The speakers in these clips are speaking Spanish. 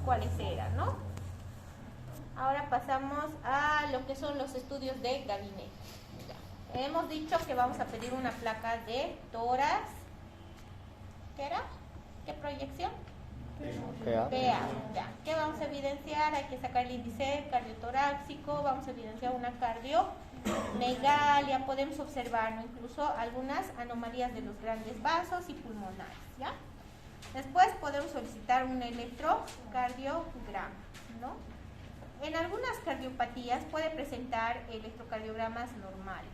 cuáles eran, ¿no? Ahora pasamos a lo que son los estudios de gabinete. Ya. Hemos dicho que vamos a pedir una placa de tórax. ¿Qué era? ¿Qué proyección? PA. Ya. ¿Qué vamos a evidenciar? Hay que sacar el índice cardiotorácico, vamos a evidenciar una cardiomegalia, podemos observar, ¿no?, incluso algunas anomalías de los grandes vasos y pulmonares, ¿ya? Después podemos solicitar un electrocardiograma, ¿no? En algunas cardiopatías puede presentar electrocardiogramas normales,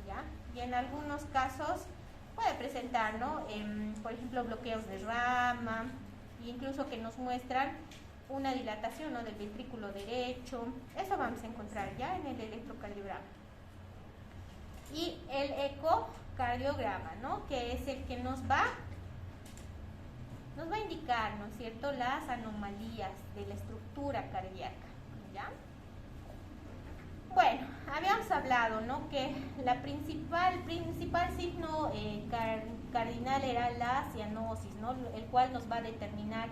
¿ya? Y en algunos casos puede presentar, ¿no?, por ejemplo, bloqueos de rama, incluso que nos muestran una dilatación, ¿no?, del ventrículo derecho. Eso vamos a encontrar ya en el electrocardiograma. Y el ecocardiograma, ¿no?, que es el que nos va a indicar, ¿no es cierto?, las anomalías de la estructura cardíaca, ¿ya? Bueno, habíamos hablado, ¿no?, que el principal signo cardinal era la cianosis, ¿no?, el cual nos va a determinar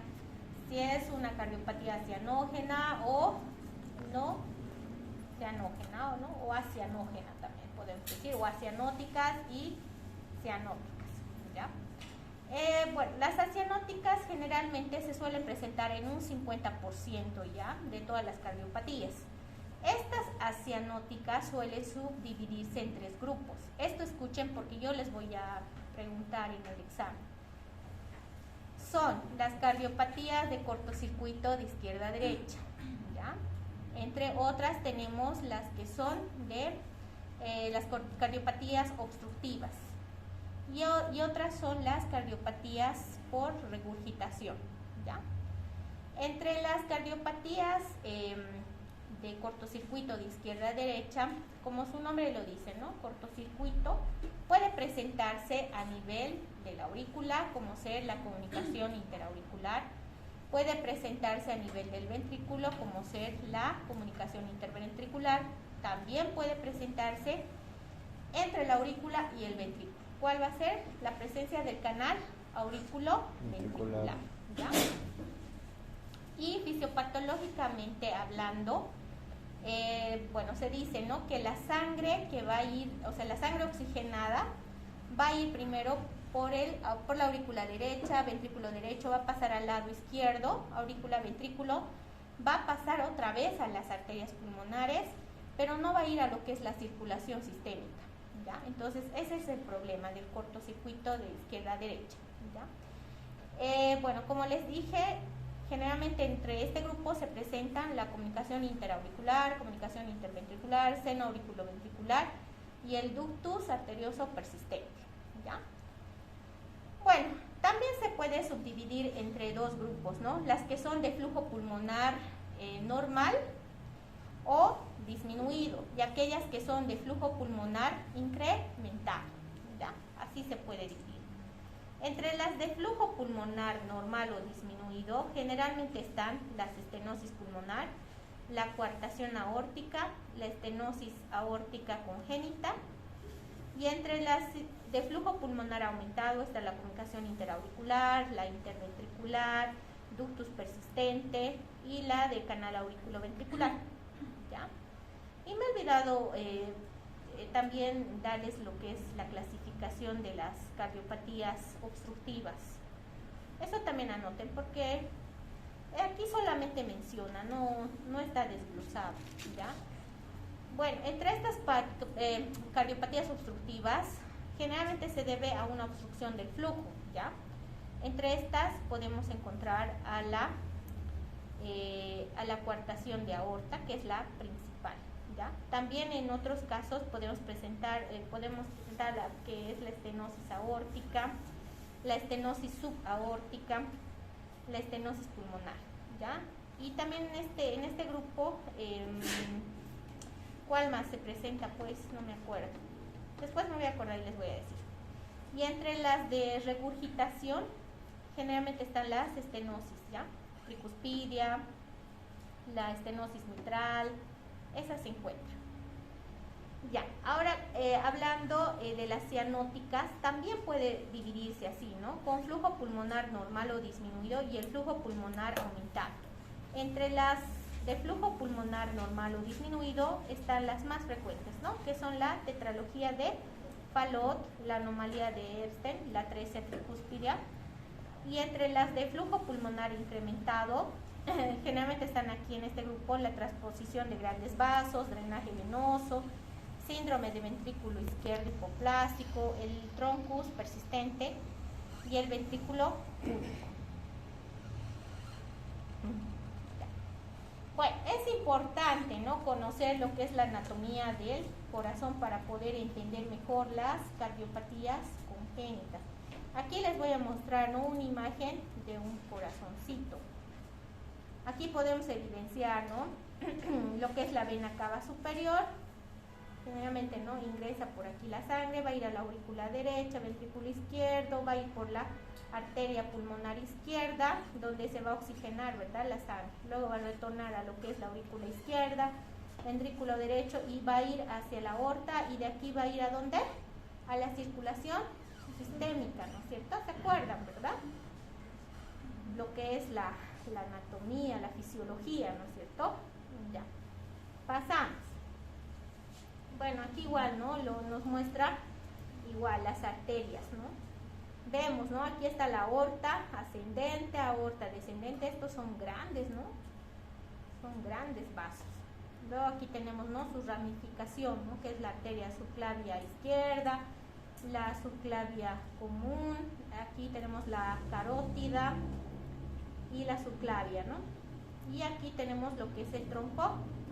si es una cardiopatía cianógena o no cianógena, o no, o acianógena también podemos decir, o acianóticas y cianóticas, ¿ya? Bueno, las acianóticas generalmente se suelen presentar en un 50% ya de todas las cardiopatías. Estas acianóticas suelen subdividirse en 3 grupos. Esto escuchen porque yo les voy a preguntar en el examen. Son las cardiopatías de cortocircuito de izquierda a derecha, ¿ya? Entre otras tenemos las que son de las cardiopatías obstructivas y otras son las cardiopatías por regurgitación, ¿ya? Entre las cardiopatías de cortocircuito de izquierda a derecha, como su nombre lo dice, ¿no?, cortocircuito, puede presentarse a nivel de la aurícula, como ser la comunicación interauricular, puede presentarse a nivel del ventrículo, como ser la comunicación interventricular, también puede presentarse entre la aurícula y el ventrículo. ¿Cuál va a ser? La presencia del canal aurículo-ventricular, ¿ya? Y fisiopatológicamente hablando, bueno, se dice, ¿no?, que la sangre que va a ir, o sea, la sangre oxigenada va a ir primero por la aurícula derecha, ventrículo derecho, va a pasar al lado izquierdo, aurícula, ventrículo, va a pasar otra vez a las arterias pulmonares, pero no va a ir a lo que es la circulación sistémica, ¿ya? Entonces, ese es el problema del cortocircuito de izquierda a derecha, ¿ya? Bueno, como les dije, generalmente entre este grupo se presentan la comunicación interauricular, comunicación interventricular, seno auriculoventricular y el ductus arterioso persistente, ¿ya? Bueno, también se puede subdividir entre 2 grupos, ¿no? Las que son de flujo pulmonar normal o disminuido, y aquellas que son de flujo pulmonar incrementado, ¿ya? Así se puede dividir. Entre las de flujo pulmonar normal o disminuido, generalmente están las estenosis pulmonar, la coartación aórtica, la estenosis aórtica congénita, y entre las de flujo pulmonar aumentado está la comunicación interauricular, la interventricular, ductus persistente y la de canal auriculoventricular, ¿ya? Y me he olvidado también darles lo que es la clasificación de las cardiopatías obstructivas. Eso también anoten porque aquí solamente menciona, no está desglosado, ¿ya? Bueno, entre estas cardiopatías obstructivas generalmente se debe a una obstrucción del flujo, ¿ya? Entre estas podemos encontrar a la coartación de aorta, que es la principal, ¿ya? También en otros casos podemos presentar la que es la estenosis aórtica, la estenosis subaórtica, la estenosis pulmonar, ¿ya? Y también en este grupo, ¿cuál más se presenta? Pues no me acuerdo. Después me voy a acordar y les voy a decir. Y entre las de regurgitación, generalmente están las estenosis, ¿ya? Tricuspidia, la estenosis mitral, esas se encuentran. Ya, ahora hablando de las cianóticas, también puede dividirse así, ¿no? Con flujo pulmonar normal o disminuido y el flujo pulmonar aumentado. Entre las de flujo pulmonar normal o disminuido están las más frecuentes, ¿no? Que son la tetralogía de Fallot, la anomalía de Ebstein, la atresia tricúspide. Y entre las de flujo pulmonar incrementado, generalmente están aquí en este grupo la transposición de grandes vasos, drenaje venoso, síndrome de ventrículo izquierdo hipoplástico, el troncus persistente y el ventrículo único. Bueno, es importante, ¿no?, conocer lo que es la anatomía del corazón para poder entender mejor las cardiopatías congénitas. Aquí les voy a mostrar, ¿no?, una imagen de un corazoncito. Aquí podemos evidenciar, ¿no?, lo que es la vena cava superior. Generalmente, ¿no?, ingresa por aquí la sangre, va a ir a la aurícula derecha, ventrículo izquierdo, va a ir por la arteria pulmonar izquierda, donde se va a oxigenar, ¿verdad?, la sangre. Luego va a retornar a lo que es la aurícula izquierda, ventrículo derecho, y va a ir hacia la aorta, y de aquí va a ir ¿a dónde? A la circulación sistémica, ¿no es cierto? ¿Se acuerdan, verdad? Lo que es la anatomía, la fisiología, ¿no es cierto? Ya. Pasamos. Bueno, aquí igual, ¿no?, nos muestra igual las arterias, ¿no? Vemos, ¿no?, aquí está la aorta ascendente, aorta descendente. Estos son grandes, ¿no? Son grandes vasos. Luego aquí tenemos, ¿no?, su ramificación, ¿no?, que es la arteria subclavia izquierda, la subclavia común. Aquí tenemos la carótida y la subclavia, ¿no? Y aquí tenemos lo que es el tronco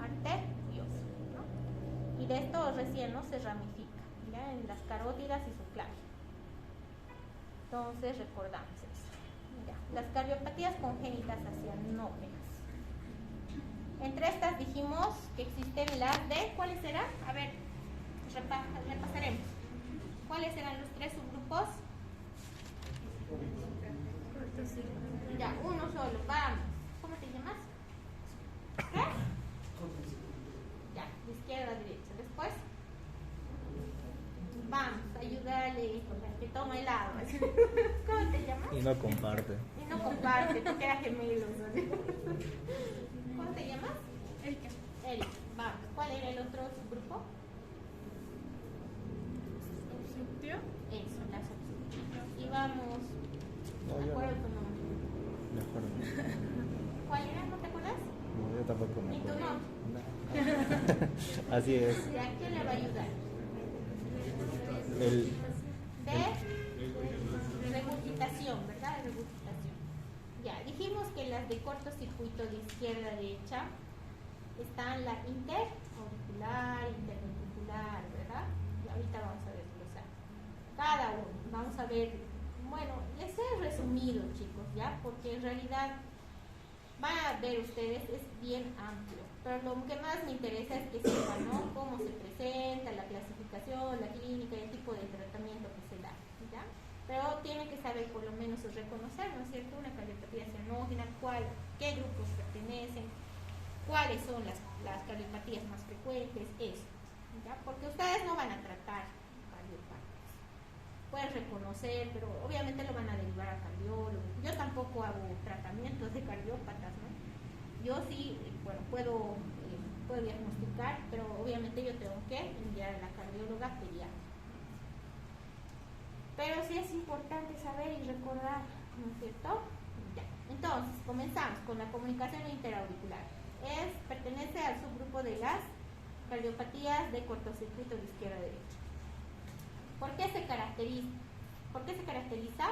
arterioso, ¿no? Y de esto recién, ¿no?, se ramifica, ¿ya?, en las carótidas y subclavia. Entonces recordamos eso. Ya. Las cardiopatías congénitas acianógenas. Entre estas dijimos que existen las de, ¿cuáles eran? A ver, repasaremos. ¿Cuáles eran los tres subgrupos? Ya, uno solo, vamos. ¿Cómo te llamas? ¿Qué? Ya, de izquierda a derecha. Después, vamos, ayudarle que toma el agua. ¿Cómo te llamas? Y no comparte. Y no comparte, porque era gemelo. ¿Cómo te llamas? Erika. Erika, vamos. ¿Cuál era el otro subgrupo? Subtio. Eso, la subgrupo. Y vamos, No, ¿me yo acuerdo no. tu nombre? Me acuerdo. ¿Cuál era? ¿No te acuerdas? No, yo tampoco me ¿Y tu acuerdo. nombre? No. Así es. ¿A quién le va a ayudar? El, De regurgitación, ¿verdad? De regurgitación. Ya, dijimos que las de cortocircuito de izquierda a derecha están la interauricular, interventricular, ¿verdad? Y ahorita vamos a desglosar cada uno. Vamos a ver, bueno, les he resumido, chicos, ¿ya? Porque en realidad van a ver ustedes, es bien amplio. Pero lo que más me interesa es que sepan, ¿no?, cómo se presenta, la clasificación, la clínica y el tipo de tratamiento que se da, ¿ya? Pero tienen que saber por lo menos reconocer, ¿no es cierto?, una cardiopatía cianógena, qué grupos pertenecen, cuáles son las cardiopatías más frecuentes, eso, ¿ya? Porque ustedes no van a tratar cardiopatías. Pueden reconocer, pero obviamente lo van a derivar a cardiólogo. Yo tampoco hago tratamientos de cardiópatas, ¿no? Yo sí, bueno, puedo diagnosticar, pero obviamente yo tengo que enviar a la cardióloga pediatra. Pero sí es importante saber y recordar, ¿no es cierto? Ya. Entonces, comenzamos con la comunicación interauricular. Pertenece al subgrupo de las cardiopatías de cortocircuito de izquierda a derecha. ¿Por qué se caracteriza?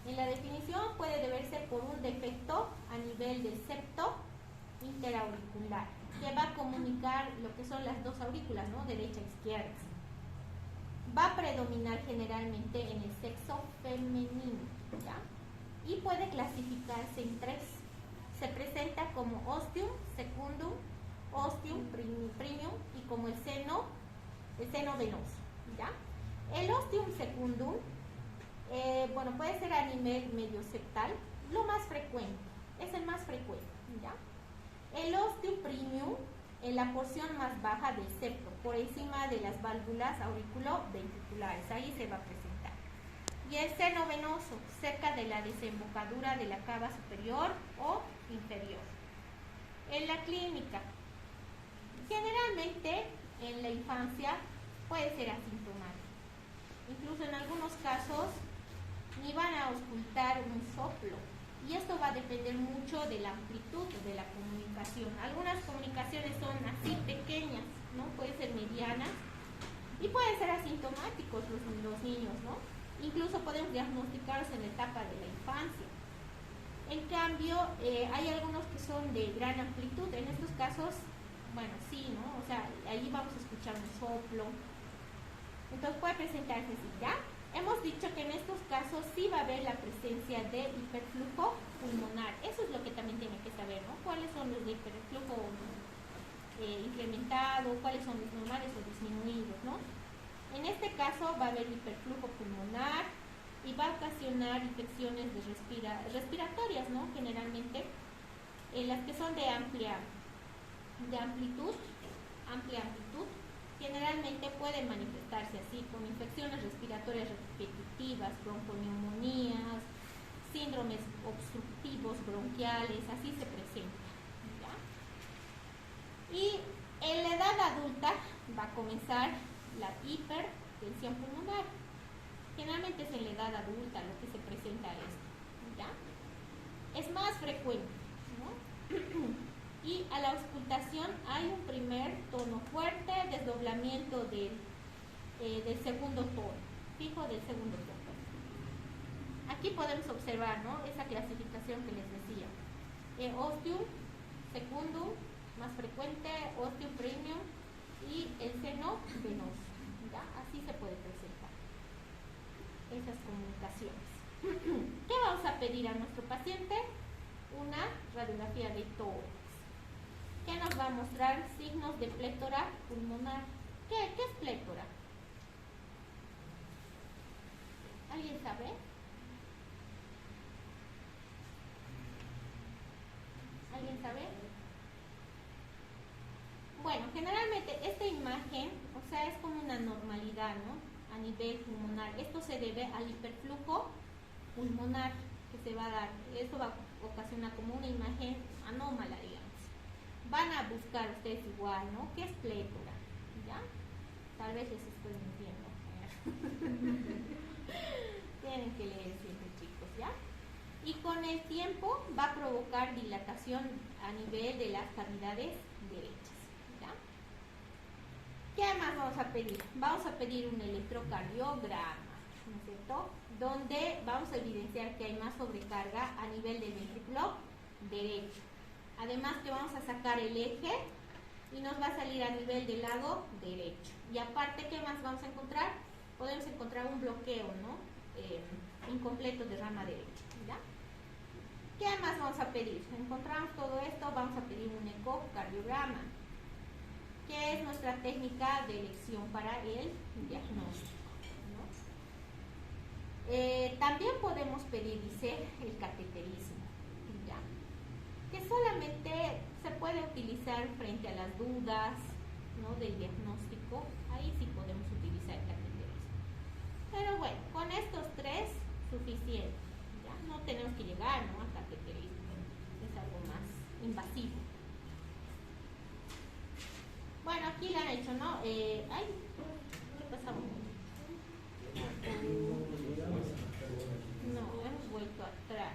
En la definición puede deberse por un defecto a nivel del septo interauricular, que va a comunicar lo que son las dos aurículas, ¿no?, derecha e izquierda. Va a predominar generalmente en el sexo femenino, ¿ya? Y puede clasificarse en tres. Se presenta como ostium secundum, ostium primum y como el seno venoso, ¿ya? El ostium secundum, bueno, puede ser a nivel medio septal, lo más frecuente, es el más frecuente, ¿ya? El ostium premium en la porción más baja del septo, por encima de las válvulas auriculoventriculares, ahí se va a presentar. Y el seno venoso, cerca de la desembocadura de la cava superior o inferior. En la clínica, generalmente en la infancia puede ser asintomático. Incluso en algunos casos ni van a auscultar un soplo. Y esto va a depender mucho de la amplitud de la comunicación. Algunas comunicaciones son así pequeñas, ¿no? Pueden ser medianas y pueden ser asintomáticos los niños, ¿no? Incluso podemos diagnosticarlos en la etapa de la infancia. En cambio, hay algunos que son de gran amplitud. En estos casos, bueno, sí, ¿no? O sea, ahí vamos a escuchar un soplo. Entonces puede presentarse así, ¿ya? Hemos dicho que en estos casos sí va a haber la presencia de hiperflujo pulmonar. Eso es lo que también tiene que saber, ¿no? ¿Cuáles son los de hiperflujo incrementado? ¿Cuáles son los normales o disminuidos, ¿no? En este caso va a haber hiperflujo pulmonar y va a ocasionar infecciones de respiratorias, ¿no? Generalmente, las que son de amplia amplitud, generalmente pueden manifestarse así, con infecciones respiratorias repetitivas, bronconeumonías, síndromes obstructivos bronquiales, así se presentan, ¿ya? Y en la edad adulta va a comenzar la hipertensión pulmonar. Generalmente es en la edad adulta lo que se presenta esto, ¿ya? Es más frecuente, ¿no? Y a la auscultación hay un primer tono fuerte, desdoblamiento del segundo tono, fijo del segundo tono. Aquí podemos observar, ¿no? Esa clasificación que les decía. Ostium, secundum, más frecuente, ostium premium y el seno venoso, ¿ya? Así se puede presentar esas comunicaciones. ¿Qué vamos a pedir a nuestro paciente? Una radiografía de tórax, que nos va a mostrar signos de plétora pulmonar. ¿Qué es plétora? ¿Alguien sabe? ¿Alguien sabe? Bueno, generalmente esta imagen, o sea, es como una normalidad, ¿no? A nivel pulmonar. Esto se debe al hiperflujo pulmonar que se va a dar. Esto va a ocasionar como una imagen anómala, digamos. Van a buscar ustedes igual, ¿no? ¿Qué es plétora? ¿Ya? Tal vez les estoy mintiendo. Tienen que leer siempre, chicos, ¿ya? Y con el tiempo va a provocar dilatación a nivel de las cavidades derechas, ¿ya? ¿Qué más vamos a pedir? Vamos a pedir un electrocardiograma, ¿no es cierto? Donde vamos a evidenciar que hay más sobrecarga a nivel del ventrículo derecho. Además que vamos a sacar el eje y nos va a salir a nivel del lado derecho. Y aparte, ¿qué más vamos a encontrar? Podemos encontrar un bloqueo, ¿no? Incompleto de rama derecha, ¿ya? ¿Qué más vamos a pedir? Encontramos todo esto, vamos a pedir un ecocardiograma, que es nuestra técnica de elección para el diagnóstico, ¿no? También podemos pedir, dice, el cateterismo, ¿ya? Que solamente se puede utilizar frente a las dudas, ¿no? Del diagnóstico. Ahí sí podemos utilizar el cateterismo. Pero bueno, con estos tres, suficiente. ¿Ya? No tenemos que llegar, ¿no? Al cateterismo. Es algo más invasivo. Bueno, aquí le han hecho, ¿no? Ay, ¿qué pasaba? No, hemos vuelto atrás.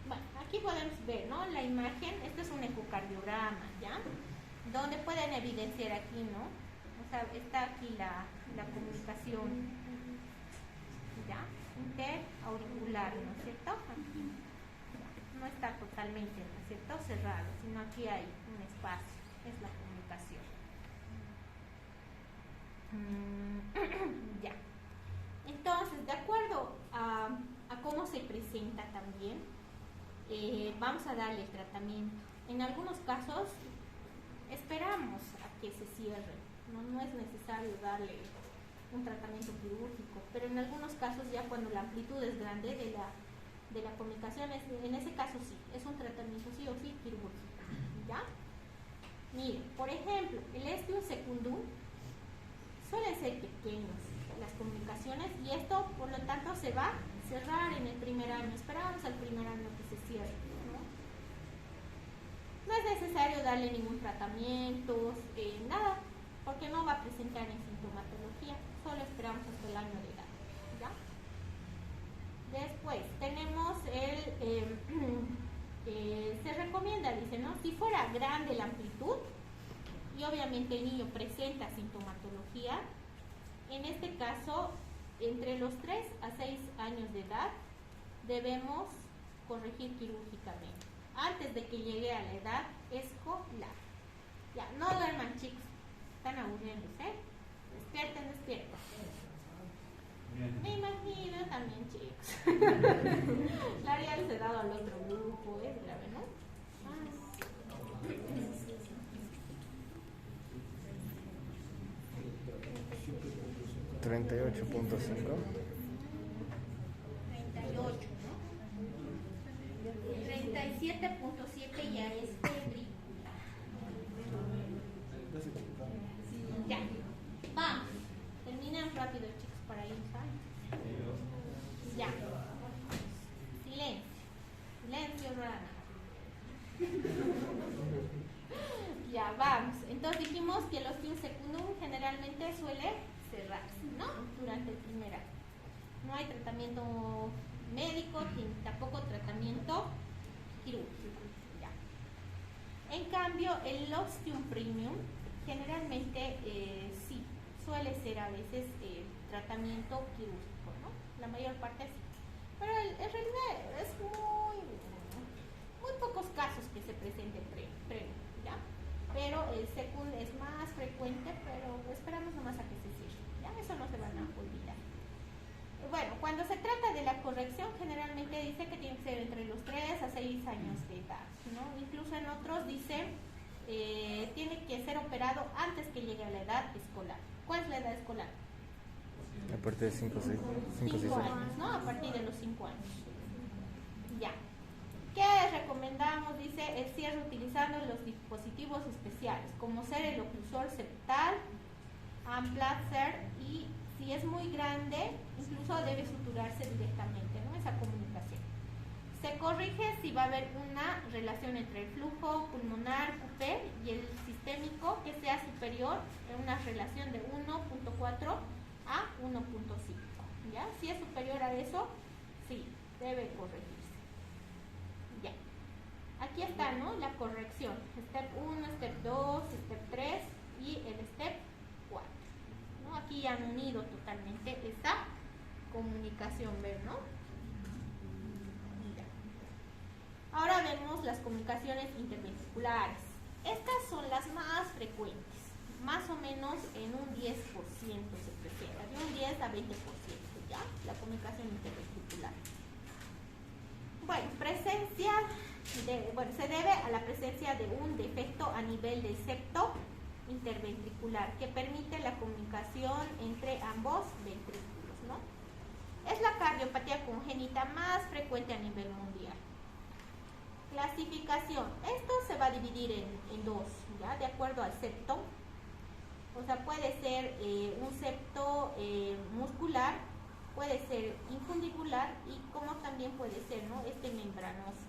Bueno, aquí podemos ver, ¿no? La imagen, este es un ecocardiograma, ¿ya? Donde pueden evidenciar aquí, ¿no? O sea, está aquí la comunicación, ¿ya? Interauricular, ¿no es cierto? Aquí, ¿ya? No está totalmente, ¿no es cierto? Cerrado, sino aquí hay un espacio, es la comunicación. Ya. Entonces, de acuerdo a cómo se presenta también, vamos a darle el tratamiento. En algunos casos esperamos a que se cierre, no es necesario darle un tratamiento quirúrgico, pero en algunos casos ya cuando la amplitud es grande de la comunicación, en ese caso sí, es un tratamiento sí o sí quirúrgico, ¿ya? Mire, por ejemplo, el ostium secundum suelen ser pequeños las comunicaciones y esto por lo tanto se va a cerrar en el primer año. Esperamos al inclinarán a que se cierre, ¿no? No es necesario darle ningún tratamiento, nada, porque no va a presentar en sintomatología, solo esperamos hasta el año de edad, ¿ya? Después tenemos se recomienda, dice, ¿no? Si fuera grande la amplitud y obviamente el niño presenta sintomatología, en este caso, entre los 3 a 6 años de edad, debemos corregir quirúrgicamente, antes de que llegue a la edad escolar. Ya, no duerman, chicos, están aburriéndose, despierten, despierten. Me imagino también, chicos. La había dado al otro grupo, es grave, ¿no? 38.5. 38, ¿no? 37.7 ya es febrícula. Ya, vamos. Terminen rápido, chicos, para ir, ¿saben? Ya. Silencio. Silencio, Rana. Ya, vamos. Entonces dijimos que los film secundum generalmente suele cerrarse, ¿no? Durante el primer año. No hay tratamiento médico, ni tampoco tratamiento quirúrgico. Ya. En cambio, el ostium premium generalmente sí, suele ser a veces tratamiento quirúrgico, ¿no? La mayor parte sí. Pero en realidad es muy pocos casos que se presente premium, ¿ya? Pero el secund es más frecuente, pero esperamos nomás a que se cierre, ¿ya? Eso no se van a olvidar. Bueno, cuando se trata de la corrección, generalmente dice que tiene que ser entre los 3 a 6 años de edad, ¿no? Incluso en otros dice tiene que ser operado antes que llegue a la edad escolar. ¿Cuál es la edad escolar? A partir de 5 años, ¿no? A partir de los 5 años. Ya. ¿Qué recomendamos? Dice el cierre utilizando los dispositivos especiales, como ser el oclusor septal, Amplatzer, y si es muy grande, incluso debe suturarse directamente, ¿no? Esa comunicación. Se corrige si va a haber una relación entre el flujo pulmonar, QP, y el sistémico que sea superior en una relación de 1.4 a 1.5. ¿Ya? Si es superior a eso, sí, debe corregirse. Ya. Aquí está, ¿no? La corrección. Step 1, Step 2, Step 3 y el Step 4. ¿No? Aquí han unido totalmente esta comunicación, ¿ver, no? Ya. Ahora vemos las comunicaciones interventriculares. Estas son las más frecuentes. Más o menos en un 10% se presenta, de un 10 a 20%, ¿ya? La comunicación interventricular. Bueno, se debe a la presencia de un defecto a nivel del septo interventricular que permite la comunicación entre ambos ventrículos, ¿no? Es la cardiopatía congénita más frecuente a nivel mundial. Clasificación. Esto se va a dividir en dos, ¿ya? De acuerdo al septo. O sea, puede ser un septo muscular, puede ser infundibular y como también puede ser, ¿no? Membranoso.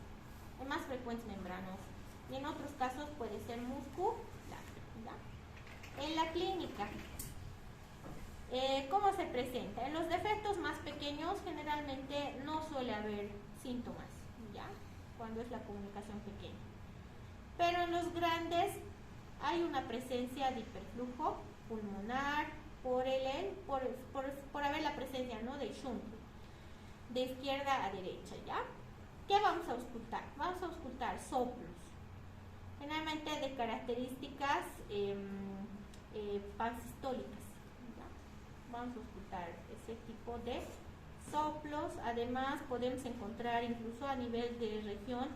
El más frecuente membranoso. Y en otros casos puede ser muscular, ¿ya? En la clínica, ¿cómo se presenta? En los defectos más pequeños generalmente no suele haber síntomas, ¿ya? Cuando es la comunicación pequeña. Pero en los grandes hay una presencia de hiperflujo pulmonar por haber la presencia, ¿no? De shunt, de izquierda a derecha, ¿ya? ¿Qué vamos a auscultar? Vamos a auscultar soplos, generalmente de características pansistólicas, ¿ya? Vamos a auscultar ese tipo de soplos. Además podemos encontrar incluso a nivel de región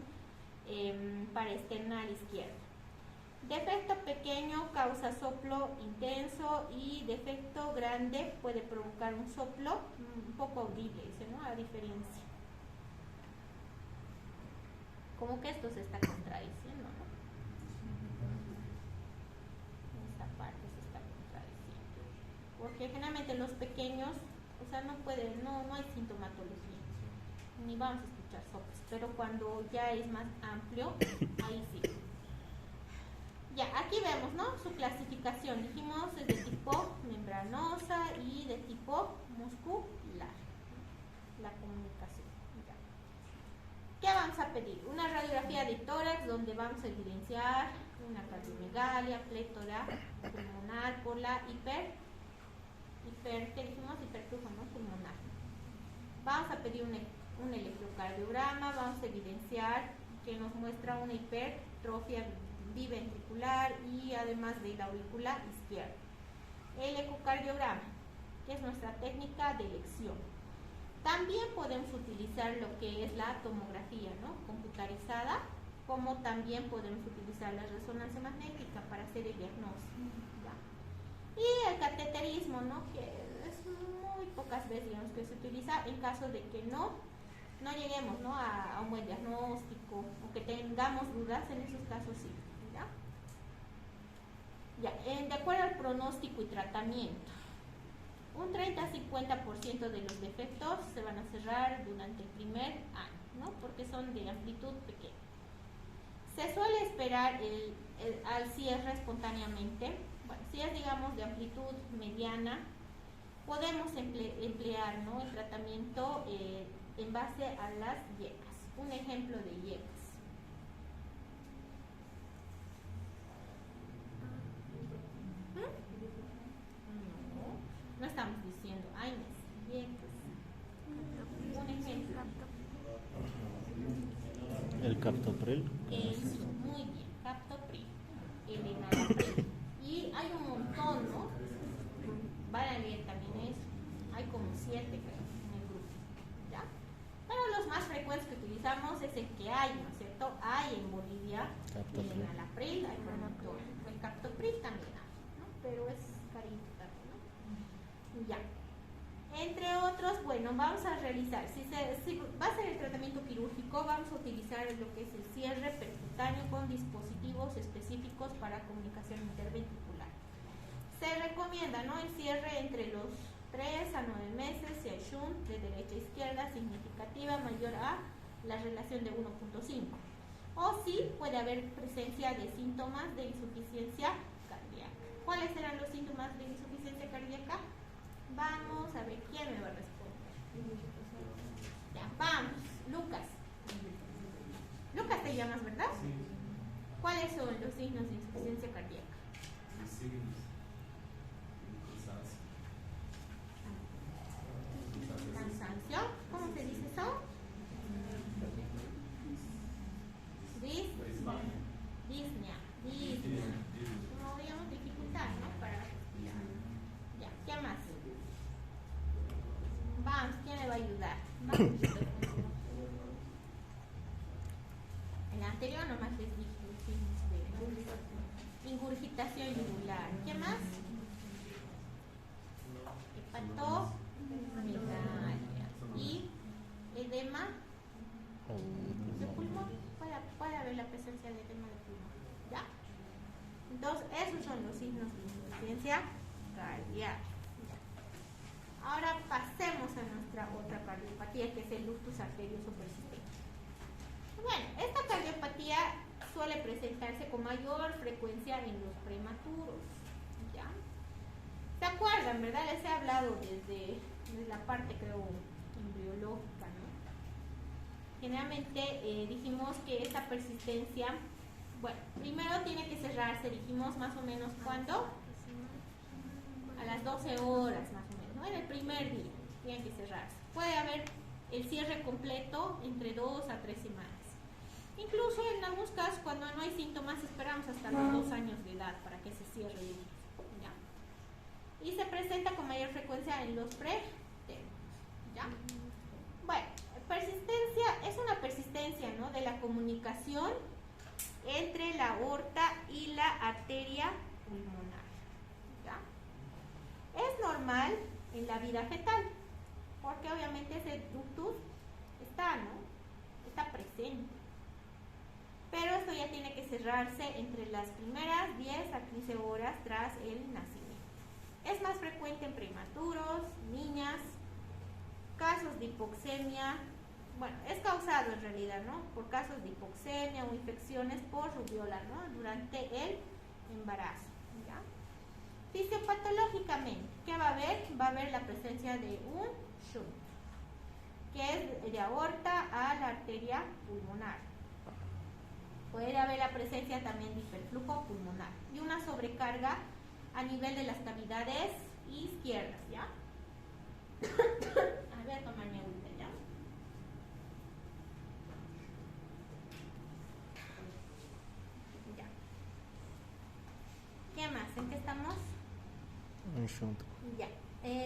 paraesternal izquierda. Defecto pequeño causa soplo intenso y defecto grande puede provocar un soplo un poco audible, dice, ¿no? A diferencia. Como que esto se está contradiciendo, ¿no? Esta parte se está contradiciendo. Porque generalmente los pequeños, o sea, no hay sintomatología, ni vamos a escuchar echar sopes, pero cuando ya es más amplio, ahí sí. Ya, aquí vemos, ¿no? Su clasificación, dijimos, es de tipo membranosa y de tipo muscular, la comunicación. Ya. ¿Qué vamos a pedir? Una radiografía de tórax donde vamos a evidenciar una cardiomegalia, plétora pulmonar por la ¿qué dijimos? Hipertrufia, ¿no? Pulmonar. Vamos a pedir un electrocardiograma, vamos a evidenciar que nos muestra una hipertrofia biventricular y además de la aurícula izquierda. El ecocardiograma, que es nuestra técnica de elección. También podemos utilizar lo que es la tomografía, ¿no? Computarizada, como también podemos utilizar la resonancia magnética para hacer el diagnóstico. ¿Ya? Y el cateterismo, ¿no? Que es muy pocas veces, digamos, que se utiliza en caso de que no lleguemos, ¿no? a un buen diagnóstico o que tengamos dudas. En esos casos sí. ¿Ya? Ya, de acuerdo al pronóstico y tratamiento, un 30-50% de los defectos se van a cerrar durante el primer año, ¿no? Porque son de amplitud pequeña. Se suele esperar al cierre espontáneamente. Bueno, si es, digamos, de amplitud mediana, podemos emplear, ¿no? el tratamiento en base a las yecas. Un ejemplo de yecas. No estamos diciendo AINES, yecas. Un ejemplo. El captopril. Eso, muy bien, captopril, el enalapril. Y hay un montón, ¿no? Van a leer también eso. Hay como 7, creo, en el grupo. ¿Ya? Pero los más frecuentes que utilizamos es el que hay, ¿no es cierto? Hay en Bolivia el enalapril, hay un montón. El captopril también hay, ¿no? Pero es carito también, ¿no? Ya. Entre otros, bueno, vamos a realizar, si va a ser el tratamiento quirúrgico, vamos a utilizar lo que es el cierre percutáneo con dispositivos específicos para comunicación interventricular. Se recomienda, ¿no? el cierre entre los 3 a 9 meses si hay shunt de derecha a izquierda significativa mayor a la relación de 1.5. O si puede haber presencia de síntomas de insuficiencia cardíaca. ¿Cuáles serán los síntomas de insuficiencia cardíaca? Vamos a ver quién me va a responder. Ya, vamos, Lucas. Lucas te llamas, ¿verdad? Sí. ¿Cuáles son los signos de insuficiencia cardíaca? Los signos. Cansancio. ¿Cómo se dice eso? Disnea. Como digamos dificultad, ¿no? Para respirar. Ya, ¿qué más? Vamos, ¿quién le va a ayudar? Vamos. En la anterior nomás les dije los signos de ingurgitación yugular. ¿Qué más? Hepatomegalia. Y edema de pulmón. Puede haber la presencia de edema de pulmón. ¿Ya? Entonces, esos son los signos de insuficiencia cardíaca. Ahora pasemos a nuestra otra cardiopatía, que es el lupus arterioso persistente. Bueno, esta cardiopatía suele presentarse con mayor frecuencia en los prematuros. ¿Ya? ¿Se acuerdan, verdad? Les he hablado desde la parte, creo, embriológica, ¿no? Generalmente dijimos que esta persistencia, bueno, primero tiene que cerrarse, dijimos más o menos ¿cuándo? A las 12 horas más o menos, ¿no? En el primer día tiene que cerrarse. Puede haber el cierre completo entre 2 a 3 semanas. Incluso en algunos casos, cuando no hay síntomas, esperamos hasta los 2 años de edad para que se cierre el líquido, ¿ya? Y se presenta con mayor frecuencia en los pretérminos, ¿ya? Bueno, persistencia es una persistencia, ¿no? de la comunicación entre la aorta y la arteria pulmonar, ¿ya? Es normal en la vida fetal, porque obviamente ese ductus está, ¿no? Está presente. Pero esto ya tiene que cerrarse entre las primeras 10 a 15 horas tras el nacimiento. Es más frecuente en prematuros, niñas, casos de hipoxemia bueno, es causado en realidad, ¿no? Por casos de hipoxemia o infecciones por rubiola, ¿no? Durante el embarazo, ¿ya? Fisiopatológicamente, ¿qué va a haber? Va a haber la presencia de un shunt, que es de aorta a la arteria pulmonar. Puede haber la presencia también de hiperflujo pulmonar y una sobrecarga a nivel de las cavidades izquierdas, ¿ya? A ver, tomar mi agüita, ¿ya? Ya. ¿Qué más? ¿En qué estamos? Un shunt. Ya.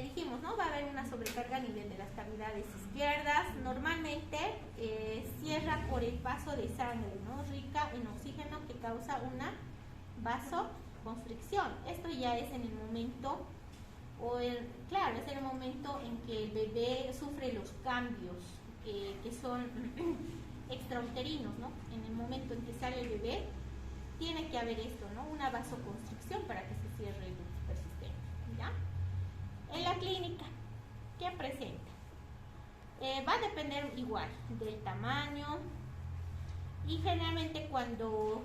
Dijimos, ¿no? Va a haber una sobrecarga a nivel de las cavidades izquierdas. Normalmente cierra por el paso de sangre, ¿no? Rica en oxígeno, que causa una vasoconstricción. Esto ya es en el momento, claro, es en el momento en que el bebé sufre los cambios que son extrauterinos, ¿no? En el momento en que sale el bebé, tiene que haber esto, ¿no? Una vasoconstricción para que se cierre el ducto persistente, ¿ya? En la clínica, ¿qué presenta? Va a depender igual del tamaño y generalmente cuando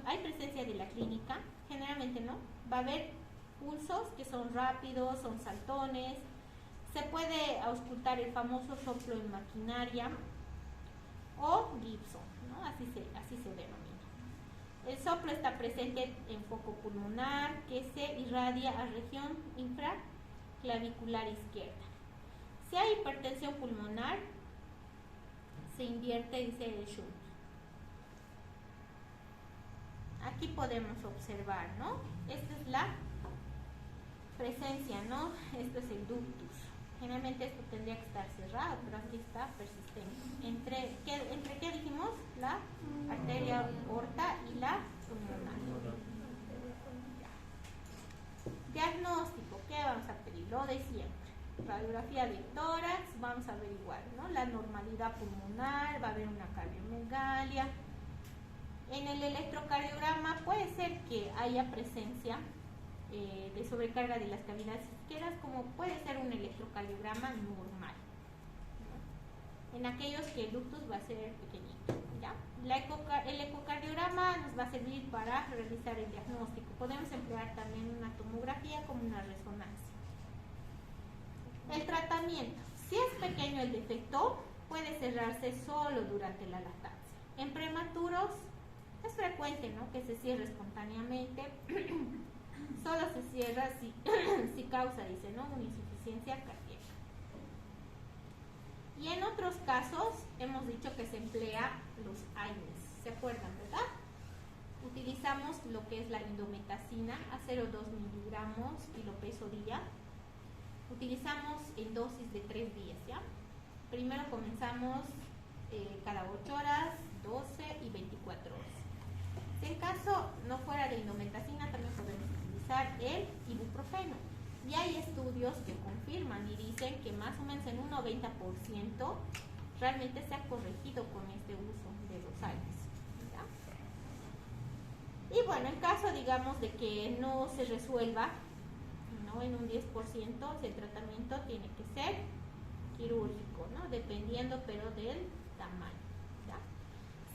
hay presencia de la clínica, generalmente no, va a haber pulsos que son rápidos, son saltones, se puede auscultar el famoso soplo en maquinaria o Gibson, ¿no? Así se denomina. El soplo está presente en foco pulmonar que se irradia a región infraclavicular izquierda. Si hay hipertensión pulmonar, se invierte y se shunt. Aquí podemos observar, ¿no? Esta es la presencia, ¿no? Esto es el ductus. Generalmente esto tendría que estar cerrado, pero aquí está persistente. ¿Entre qué dijimos? La arteria aorta y la pulmonar. Diagnóstico, ¿qué vamos a pedir? Lo de siempre. Radiografía de tórax, vamos a averiguar, ¿no? La normalidad pulmonar, va a haber una cardiomegalia. En el electrocardiograma puede ser que haya presencia de sobrecarga de las cavidades izquierdas, como puede ser un electrocardiograma normal, ¿no? En aquellos que el ductus va a ser pequeñito, ¿ya? El ecocardiograma nos va a servir para realizar el diagnóstico. Podemos emplear también una tomografía como una resonancia. El tratamiento, si es pequeño el defecto, puede cerrarse solo durante la lactancia. En prematuros es frecuente, ¿no?, que se cierre espontáneamente. Solo se cierra si causa, dice, ¿no?, una insuficiencia cardíaca. Y en otros casos hemos dicho que se emplea los AINES, ¿se acuerdan, verdad? Utilizamos lo que es la indometacina a 0,2 miligramos kilopeso día. Utilizamos en dosis de 3 días, ¿ya? Primero comenzamos cada 8 horas, 12 y 24 horas. Si en caso no fuera de indometacina, también podemos utilizar el ibuprofeno. Y hay estudios que confirman y dicen que más o menos en un 90% realmente se ha corregido con este uso de los AINES, ¿ya? Y bueno, en caso, digamos, de que no se resuelva, ¿no?, en un 10%, el tratamiento tiene que ser quirúrgico, ¿no?, dependiendo pero del tamaño, ¿ya?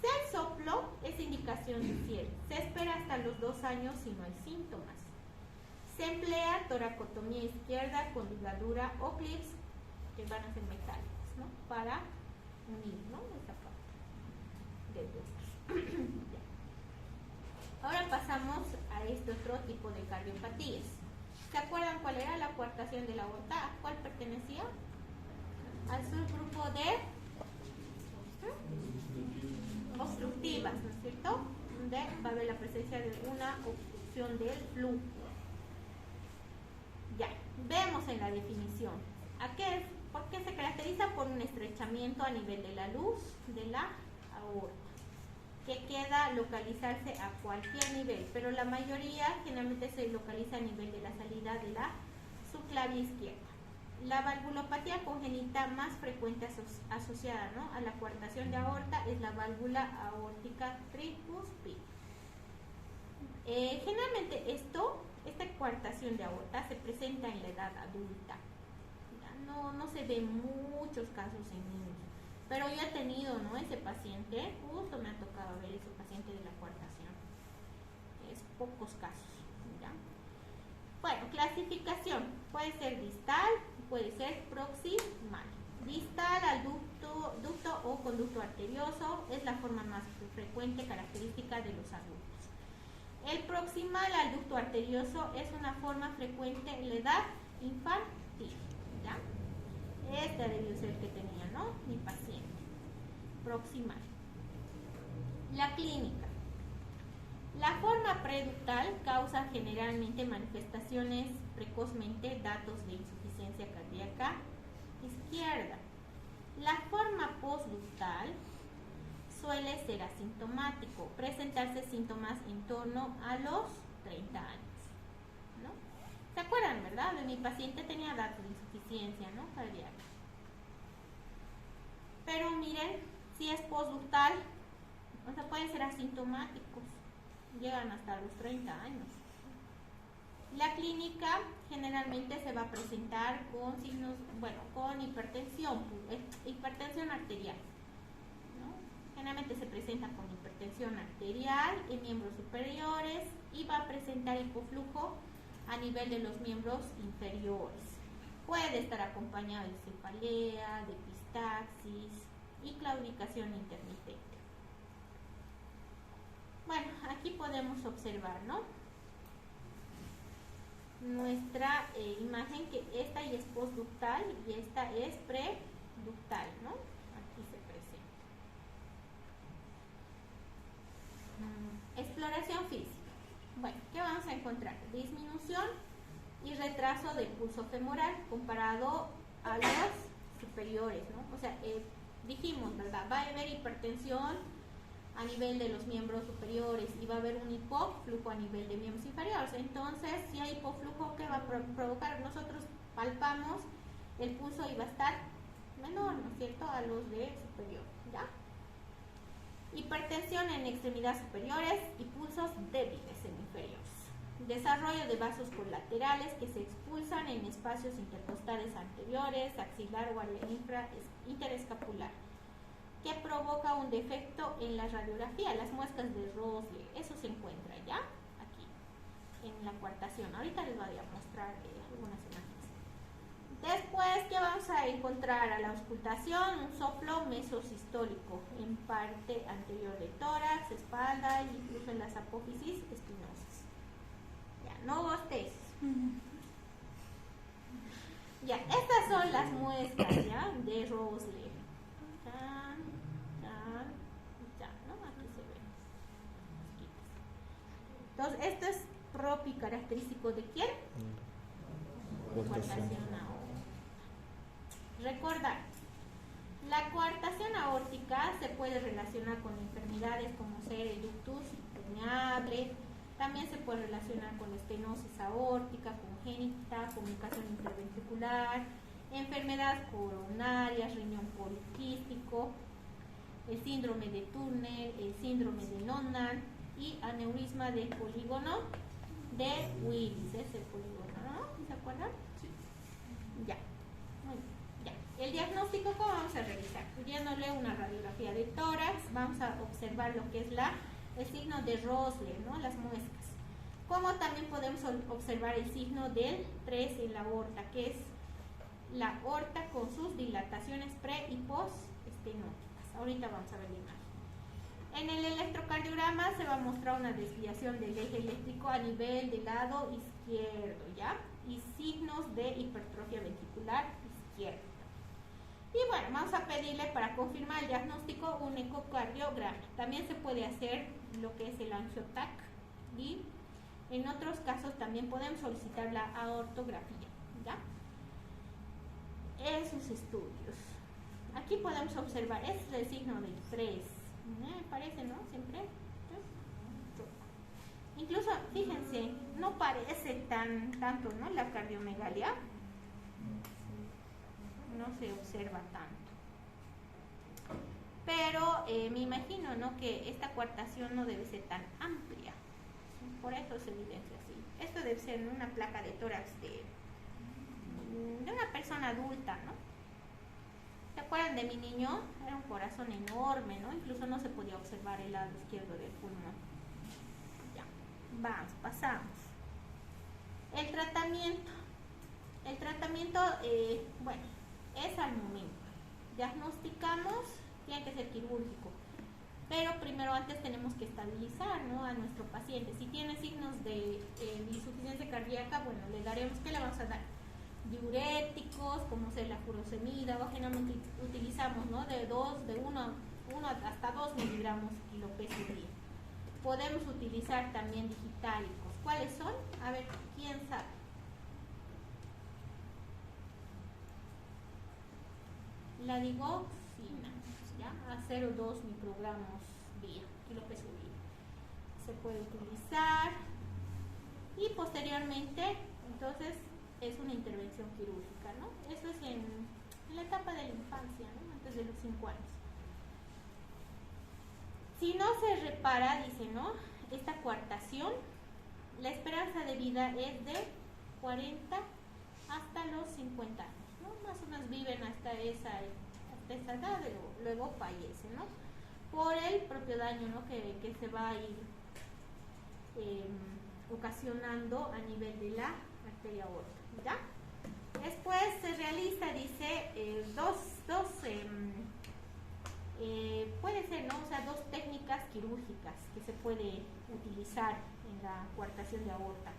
Si hay soplo, es indicación de cierre. Se espera hasta los 2 años si no hay síntomas. Se emplea toracotomía izquierda con ligadura o clips que van a ser metálicos, ¿no?, para unir, ¿no?, esa parte del hueso. Ahora pasamos a este otro tipo de cardiopatías. ¿Se acuerdan cuál era la coartación de la aorta? ¿A cuál pertenecía? Al subgrupo de obstructivas, ¿no es cierto? Donde va a haber la presencia de una obstrucción del flujo. Ya, vemos en la definición. ¿Por qué se caracteriza? Por un estrechamiento a nivel de la luz de la aorta, que queda localizarse a cualquier nivel, pero la mayoría generalmente se localiza a nivel de la salida de la subclavia izquierda. La valvulopatía congénita más frecuente asociada, ¿no?, a la coartación de aorta es la válvula aórtica tricuspide. Generalmente esta coartación de aorta se presenta en la edad adulta. No se ven muchos casos en niños. pero yo he tenido, ¿no?, ese paciente, justo me ha tocado ver ese paciente de la coartación. Es pocos casos, ¿ya? Bueno, clasificación, puede ser distal, puede ser proximal. Distal al ducto o conducto arterioso es la forma más frecuente característica de los adultos. El proximal al ducto arterioso es una forma frecuente en la edad infantil, ¿ya? Este debió ser el que tenía, ¿no?, mi paciente. Proximal. La clínica. La forma preductal causa generalmente manifestaciones precozmente, datos de insuficiencia cardíaca izquierda. La forma postductal suele ser asintomático, presentarse síntomas en torno a los 30 años, ¿no? ¿Se acuerdan, verdad? De mi paciente tenía datos de insuficiencia, ¿no?, cardíaca. Pero miren, si es postductal, o sea, pueden ser asintomáticos, llegan hasta los 30 años. La clínica generalmente se va a presentar con signos, bueno, con hipertensión arterial, ¿no? Generalmente se presenta con hipertensión arterial en miembros superiores y va a presentar hipoflujo a nivel de los miembros inferiores. Puede estar acompañado de cefalea, de epistaxis y claudicación intermitente. Bueno, aquí podemos observar, ¿no?, nuestra imagen, que esta ya es postductal y esta es preductal, ¿no? Aquí se presenta. Exploración física. Bueno, ¿qué vamos a encontrar? Disminución y retraso del pulso femoral comparado a los superiores, ¿no? O sea, dijimos, ¿verdad? Va a haber hipertensión a nivel de los miembros superiores y va a haber un hipoflujo a nivel de miembros inferiores. Entonces, si hay hipoflujo, ¿qué va a provocar? Nosotros palpamos, el pulso iba a estar menor, ¿no es cierto?, a los de superior, ¿ya? Hipertensión en extremidades superiores y pulsos débiles en inferiores. Desarrollo de vasos colaterales que se expulsan en espacios intercostales anteriores, axilar o área interescapular, que provoca un defecto en la radiografía, las muestras de Rosler. Eso se encuentra ya aquí, en la coartación. Ahorita les voy a mostrar algunas imágenes. Después, ¿qué vamos a encontrar? A la auscultación, un soplo mesosistólico en parte anterior del tórax, espalda e incluso en las apófisis espinosas. Ya, no bosteces. Ya, estas son las muestras, ¿ya?, de Rosler. Aquí se ve. Entonces, esto es propio y característico de ¿quién? Coartación aórtica. Recordar, la coartación aórtica se puede relacionar con enfermedades como ser el ductus permeable, también se puede relacionar con la estenosis aórtica congénita, comunicación interventricular, enfermedades coronarias, riñón poliquístico, el síndrome de Turner, el síndrome de Noonan y aneurisma del polígono de Willis. Es el polígono, ¿no? ¿Se acuerdan? Sí. Ya. Muy bien. Ya. El diagnóstico, ¿cómo vamos a revisar? Pidiéndole una radiografía de tórax, vamos a observar lo que es el signo de Rosler, ¿no?, las muestras. Como también podemos observar el signo del 3 en la aorta, que es la aorta con sus dilataciones pre y post-estenóticas. Ahorita vamos a ver la imagen. En el electrocardiograma se va a mostrar una desviación del eje eléctrico a nivel del lado izquierdo, ¿ya? Y signos de hipertrofia ventricular izquierda. Y bueno, vamos a pedirle para confirmar el diagnóstico un ecocardiograma. También se puede hacer lo que es el angiotac y en otros casos también podemos solicitar la aortografía, ¿ya? Esos estudios. Aquí podemos observar, este es el signo del 3. Parece, ¿no? Siempre. Incluso, fíjense, no parece tanto, ¿no?, la cardiomegalia. No se observa tanto. Pero me imagino, ¿no?, que esta coartación no debe ser tan amplia. Por eso se evidencia así. Esto debe ser una placa de tórax de una persona adulta, ¿no? ¿Se acuerdan de mi niño? Era un corazón enorme, ¿no? Incluso no se podía observar el lado izquierdo del pulmón. Ya, vamos, pasamos. El tratamiento. El tratamiento, bueno, es al momento. Diagnosticamos, tiene que ser quirúrgico. Pero primero antes tenemos que estabilizar, ¿no?, a nuestro paciente. Si tiene signos de insuficiencia cardíaca, bueno, le daremos, ¿qué le vamos a dar? Diuréticos, como es la furosemida, o generalmente utilizamos, ¿no?, de 1 hasta 2 miligramos kilo peso día. Podemos utilizar también digitálicos. ¿Cuáles son? A ver, ¿quién sabe? La digoxina, ¿ya? A 0,2 microgramos día, kilo peso día. Se puede utilizar y posteriormente, entonces, es una intervención quirúrgica, ¿no? Eso es en la etapa de la infancia, ¿no?, antes de los 5 años. Si no se repara, dice, ¿no?, esta coartación, la esperanza de vida es de 40 hasta los 50 años, ¿no? Más o menos viven hasta esa edad, luego fallecen, ¿no?, por el propio daño, ¿no?, que se va a ir ocasionando a nivel de la arteria aorta, ¿ya? Después se realiza, dice, puede ser, ¿no?, o sea, 2 técnicas quirúrgicas que se puede utilizar en la coartación de aorta.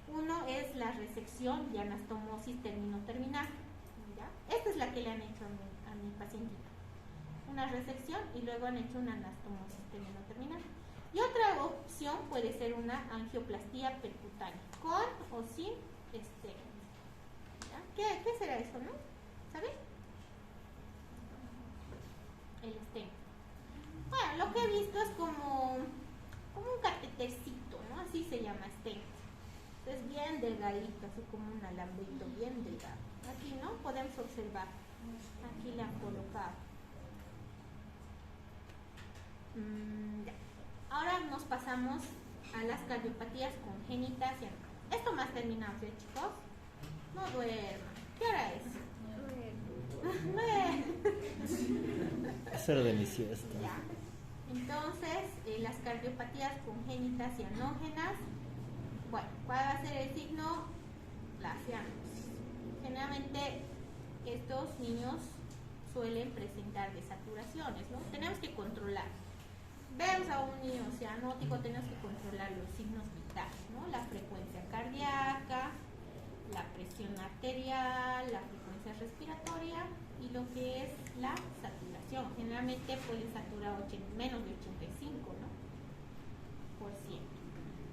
Uno es la resección y anastomosis terminal, ¿ya? Esta es la que le han hecho a mi pacientita. Una resección y luego han hecho una anastomosis terminal. Y otra opción puede ser una angioplastía percutánea, con o sin stent. ¿Qué será eso, no? ¿Sabes? El stent. Bueno, lo que he visto es como un catetercito, ¿no? Así se llama stent. Es bien delgadito, así como un alambrito bien delgado. Aquí, ¿no?, podemos observar. Aquí le han colocado. Ya. Ahora nos pasamos a las cardiopatías congénitas. Esto más terminamos, chicos. No duerman. ¿Qué hora es? Es hora de mi siesta. Ya. Entonces, las cardiopatías congénitas y anógenas. Bueno, ¿cuál va a ser el signo? La cianosis. Generalmente estos niños suelen presentar desaturaciones, ¿no? Tenemos que controlar. Vemos a un niño cianótico, tenemos que controlar los signos vitales, ¿no? La frecuencia cardíaca, la presión arterial, la frecuencia respiratoria y lo que es la saturación. Generalmente puede saturar menos de 85, ¿no?, por ciento.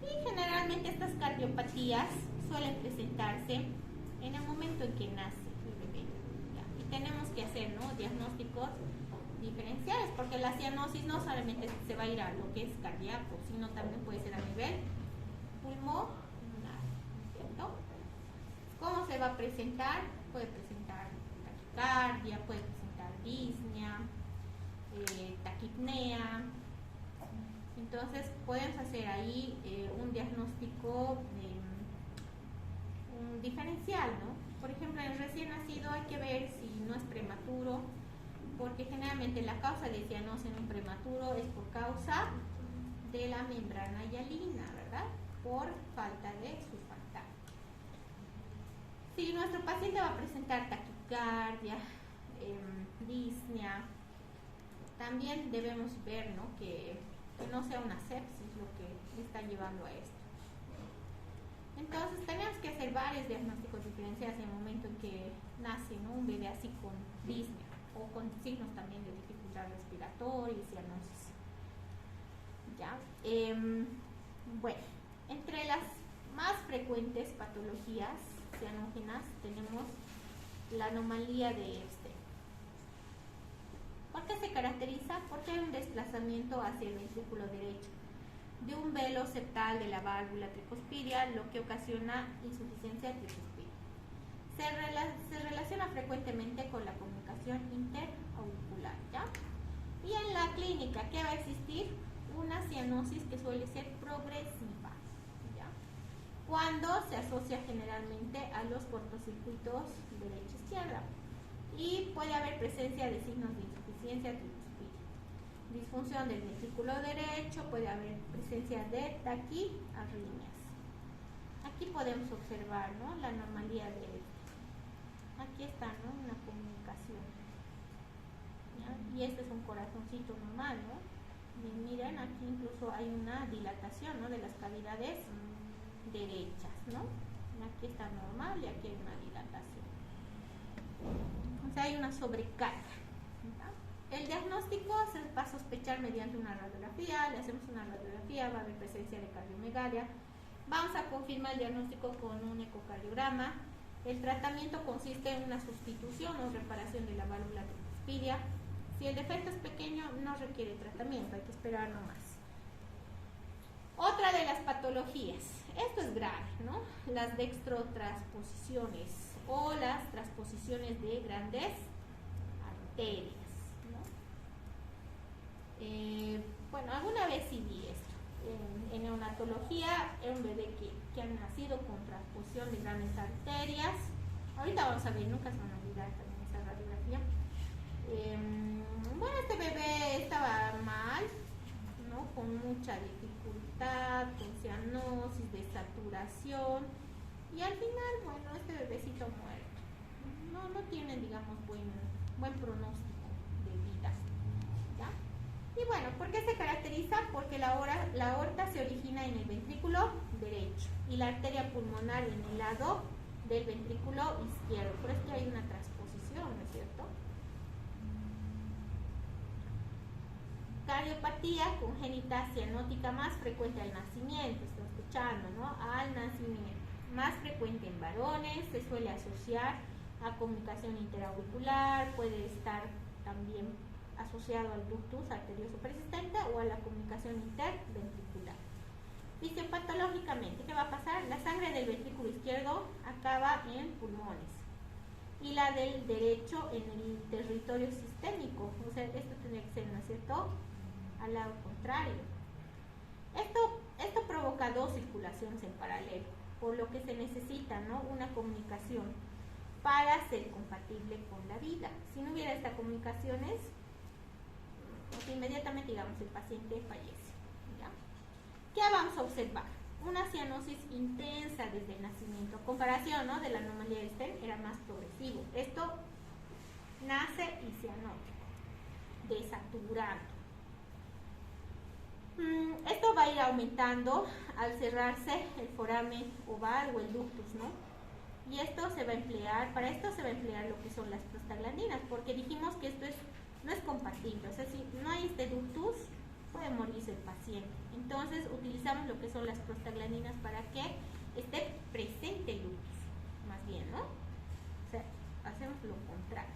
Y generalmente estas cardiopatías suelen presentarse en el momento en que nace el bebé, ¿ya? Y tenemos que hacer, ¿no?, diagnósticos diferenciales, porque la cianosis no solamente se va a ir a lo que es cardíaco, sino también puede ser a nivel pulmonar, ¿cierto? ¿Cómo se va a presentar? Puede presentar taquicardia, puede presentar disnea, taquipnea. Entonces podemos hacer ahí un diagnóstico un diferencial, ¿no? Por ejemplo, en el recién nacido hay que ver si no es prematuro, porque generalmente la causa de cianosis en un prematuro es por causa de la membrana hialina, ¿verdad?, por falta de surfactante. Si nuestro paciente va a presentar taquicardia, disnea, también debemos ver, ¿no?, que no sea una sepsis lo que le está llevando a esto. Entonces tenemos que hacer varios diagnósticos diferenciales en el momento en que nace, ¿no?, un bebé así con disnea o con signos también de dificultad respiratoria y cianosis. ¿Ya? Bueno, entre las más frecuentes patologías cianógenas tenemos la anomalía de Ebstein. ¿Por qué se caracteriza? Porque hay un desplazamiento hacia el ventrículo derecho de un velo septal de la válvula tricuspidia, lo que ocasiona insuficiencia tricuspidia. Se relaciona frecuentemente con la comunicación interauricular, ¿ya? Y en la clínica, ¿qué va a existir? Una cianosis que suele ser progresiva, ¿ya?, cuando se asocia generalmente a los cortocircuitos derecha-izquierda. y puede haber presencia de signos de insuficiencia disfunción del ventrículo derecho, puede haber presencia de taquiarritmias. Aquí podemos observar, ¿no?, la normalidad de aquí está, ¿no?, una comunicación, ¿ya? Y este es un corazoncito normal, ¿no? Y miren, aquí incluso hay una dilatación, ¿no?, de las cavidades derechas, ¿no? Aquí está normal y aquí hay una dilatación. O sea, hay una sobrecarga. El diagnóstico se va a sospechar mediante una radiografía. Le hacemos una radiografía, va a haber presencia de cardiomegalia. Vamos a confirmar el diagnóstico con un ecocardiograma. El tratamiento consiste en una sustitución o reparación de la válvula tricuspidia. Si el defecto es pequeño, no requiere tratamiento, hay que esperar nomás. Otra de las patologías, esto es grave, ¿no? Las dextrotransposiciones o las transposiciones de grandes arterias, ¿no? Bueno, alguna vez sí vi esto. En neonatología, es un bebé que ha nacido con transposición de grandes arterias. Ahorita vamos a ver, nunca se van a olvidar también esa radiografía. Bueno, este bebé estaba mal, ¿no?, con mucha dificultad, con cianosis, desaturación, y al final, bueno, este bebecito muerto. No tiene, digamos, buen pronóstico de vida, ¿ya? Y bueno, ¿por qué se caracteriza? Porque la aorta se origina en el ventrículo derecho y la arteria pulmonar en el lado del ventrículo izquierdo. Por eso hay una transposición, ¿no es cierto? Cardiopatía congénita cianótica más frecuente al nacimiento, estoy escuchando, ¿no? Al nacimiento. Más frecuente en varones, se suele asociar a comunicación interauricular, puede estar también asociado al ductus arterioso persistente o a la comunicación interventricular. Fisiopatológicamente, ¿qué va a pasar? La sangre del ventrículo izquierdo acaba en pulmones y la del derecho en el territorio sistémico. O sea, esto tendría que ser, ¿no es cierto?, al lado contrario. Esto provoca dos circulaciones en paralelo, por lo que se necesita, ¿no?, una comunicación para ser compatible con la vida. Si no hubiera estas comunicaciones, pues inmediatamente, digamos, el paciente fallece, ¿ya? ¿Qué vamos a observar? Una cianosis intensa desde el nacimiento. Comparación, ¿no?, de la anomalía de Stern, era más progresivo. Esto nace y cianótico, desaturado. Esto va a ir aumentando al cerrarse el foramen oval o el ductus, ¿no? Y esto se va a emplear, para esto se va a emplear lo que son las prostaglandinas, porque dijimos que esto no es compatible. O sea, si no hay este ductus, puede morirse el paciente. Entonces utilizamos lo que son las prostaglandinas para que esté presente el ductus, más bien, ¿no? O sea, hacemos lo contrario.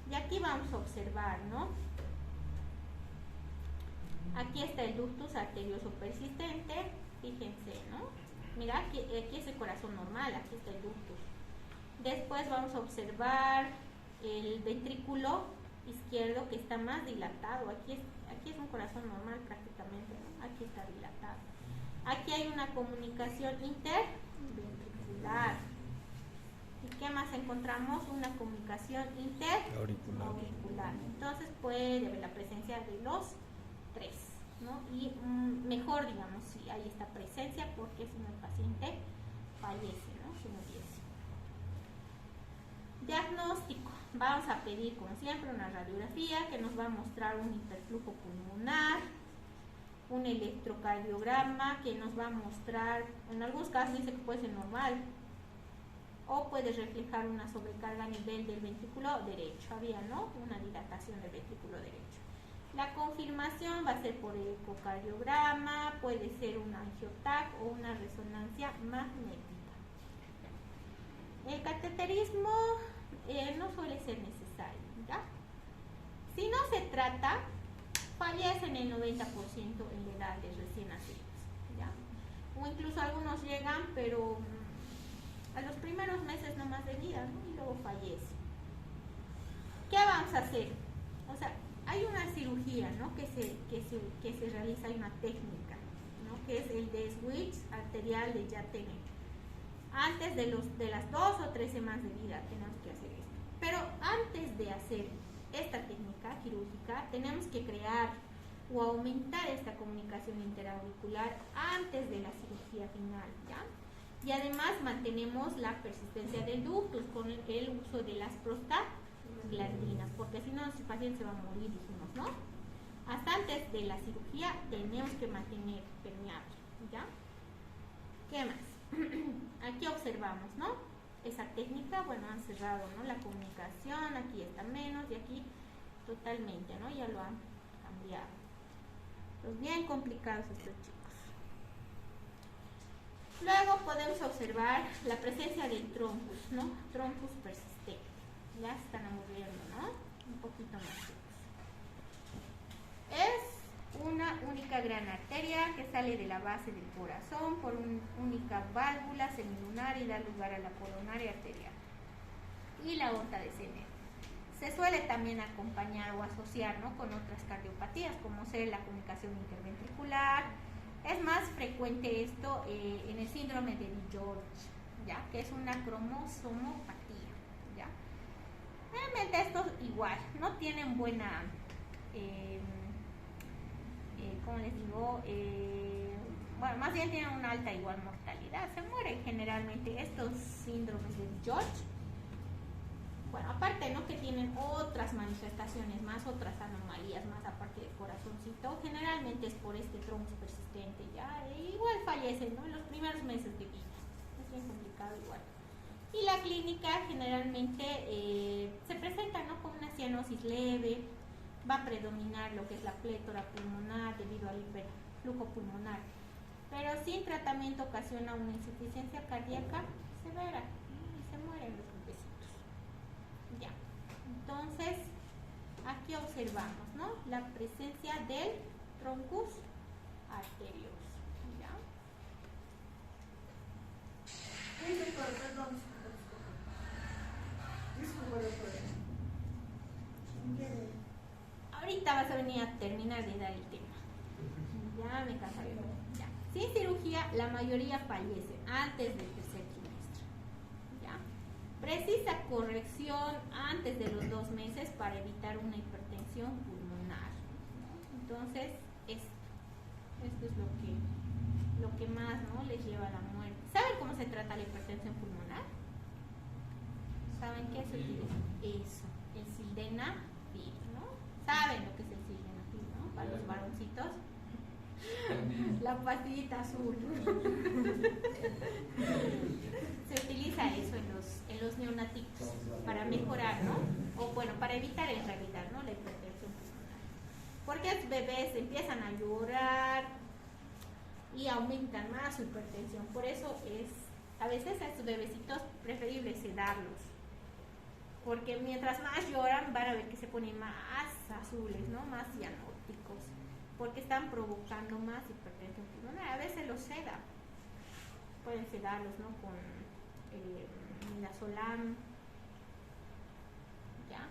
Y aquí vamos a observar, ¿no? Aquí está el ductus arterioso persistente, fíjense, ¿no? Mira, aquí es el corazón normal, aquí está el ductus. Después vamos a observar el ventrículo izquierdo que está más dilatado. Aquí es un corazón normal prácticamente, ¿no? Aquí está dilatado. Aquí hay una comunicación interventricular. ¿Y qué más encontramos? Una comunicación interauricular. Entonces puede haber la presencia de los tres, ¿no? Y mejor, digamos, si hay esta presencia, porque si no el paciente fallece, ¿no?, si muriese. Diagnóstico. Vamos a pedir, como siempre, una radiografía que nos va a mostrar un hiperflujo pulmonar, un electrocardiograma que nos va a mostrar, en algunos casos dice que puede ser normal, o puede reflejar una sobrecarga a nivel del ventrículo derecho. Había, ¿no?, una dilatación del ventrículo derecho. La confirmación va a ser por el ecocardiograma, puede ser un angiotac o una resonancia magnética. El cateterismo no suele ser necesario, ¿ya? Si no se trata, fallecen el 90% en la edad de recién nacidos, ¿ya? O incluso algunos llegan, pero a los primeros meses nomás de vida, ¿no?, y luego fallecen. ¿Qué vamos a hacer? O sea, hay una cirugía, ¿no?, que se realiza, hay una técnica, ¿no?, que es el de switch arterial de Yatene. Antes de las 2 o 3 semanas de vida tenemos que hacer esto. Pero antes de hacer esta técnica quirúrgica, tenemos que crear o aumentar esta comunicación interauricular antes de la cirugía final, ¿ya? Y además mantenemos la persistencia del ductus con el uso de las prostaglandinas, porque si no, el paciente se va a morir, dijimos, ¿no? Hasta antes de la cirugía tenemos que mantener permeable, ¿ya? ¿Qué más? Aquí observamos, ¿no? Esa técnica, bueno, han cerrado, ¿no? La comunicación, aquí está menos y aquí totalmente, ¿no? Ya lo han cambiado. Pues bien complicados estos chicos. Luego podemos observar la presencia del troncus, ¿no? Troncus persistente. Ya se están aburriendo, ¿no? Un poquito más, chicos. Es una única gran arteria que sale de la base del corazón por una única válvula semilunar y da lugar a la coronaria arterial y la aorta descendente. Se suele también acompañar o asociar, ¿no? Con otras cardiopatías, como ser la comunicación interventricular. Es más frecuente esto en el síndrome de DiGeorge, ¿ya? Que es una cromosomopatía, ¿ya? Realmente estos igual, no tienen buena, ¿cómo les digo? Bueno, más bien tienen una alta igual mortalidad. Se mueren generalmente estos síndromes de DiGeorge. Bueno, aparte, ¿no? Que tienen otras manifestaciones más, otras anomalías más, aparte del corazoncito, generalmente es por este troncus persistente, ya, e igual fallecen, ¿no? En los primeros meses de vida, es bien complicado igual. Y la clínica generalmente se presenta, ¿no? Con una cianosis leve, va a predominar lo que es la plétora pulmonar debido al hiperflujo pulmonar, pero sin tratamiento ocasiona una insuficiencia cardíaca severa y se mueren los bebecitos. Ya, entonces aquí observamos, ¿no? La presencia del troncus arterioso, ¿ya? Ahorita vas a venir a terminar de dar el tema. Ya me cansaré. Ya. Sin cirugía, la mayoría fallece antes del tercer trimestre. ¿Ya? Precisa corrección antes de los 2 meses para evitar una hipertensión pulmonar. Entonces, esto es lo que más, ¿no? Les lleva a la muerte. ¿Saben cómo se trata la hipertensión pulmonar? ¿Saben qué se utiliza? Eso, el sildenafil, ¿no? ¿Saben lo que es el sildenafil, no? Para los varoncitos. La pastillita azul. Se utiliza eso en los neonaticos para mejorar, ¿no? O bueno, para evitar en realidad, ¿no? La hipertensión pulmonar. Porque los bebés empiezan a llorar y aumentan más su hipertensión. Por eso es, a veces a estos bebecitos preferible sedarlos. Porque mientras más lloran van a ver que se ponen más azules, ¿no? Más cianóticos. Porque están provocando más hipertensión pulmonar. A veces los sedan. Pueden sedarlos, ¿no? Con midazolam. ¿Ya?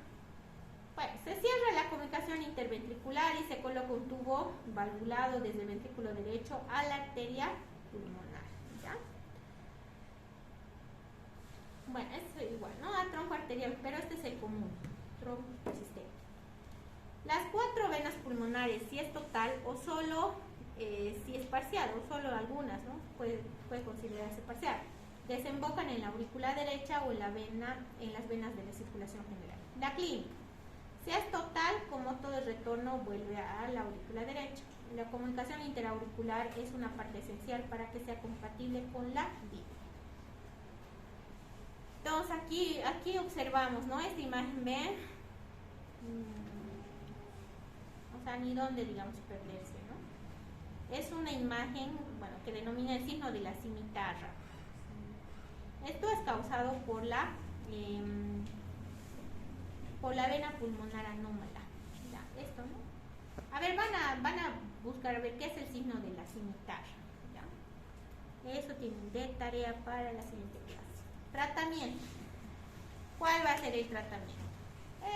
Bueno, se cierra la comunicación interventricular y se coloca un tubo valvulado desde el ventrículo derecho a la arteria pulmonar. ¿Ya? Bueno, es igual, ¿no? A tronco arterial, pero este es el común, tronco persistente. Las 4 venas pulmonares, si es total o solo si es parcial, o solo algunas, ¿no? Puede considerarse parcial. Desembocan en la aurícula derecha o en las venas de la circulación general. La clínica. Si es total, como todo el retorno vuelve a la aurícula derecha. La comunicación interauricular es una parte esencial para que sea compatible con la vida. Entonces aquí observamos, ¿no? Esta imagen, ¿ven? O sea, ni dónde, digamos, perderse, ¿no? Es una imagen, bueno, que denomina el signo de la cimitarra. Esto es causado por la vena pulmonar anómala. ¿Ya? Esto, ¿no? A ver, van a buscar a ver qué es el signo de la cimitarra. ¿Ya? Eso tienen de tarea para la siguiente clase. Tratamiento. ¿Cuál va a ser el tratamiento?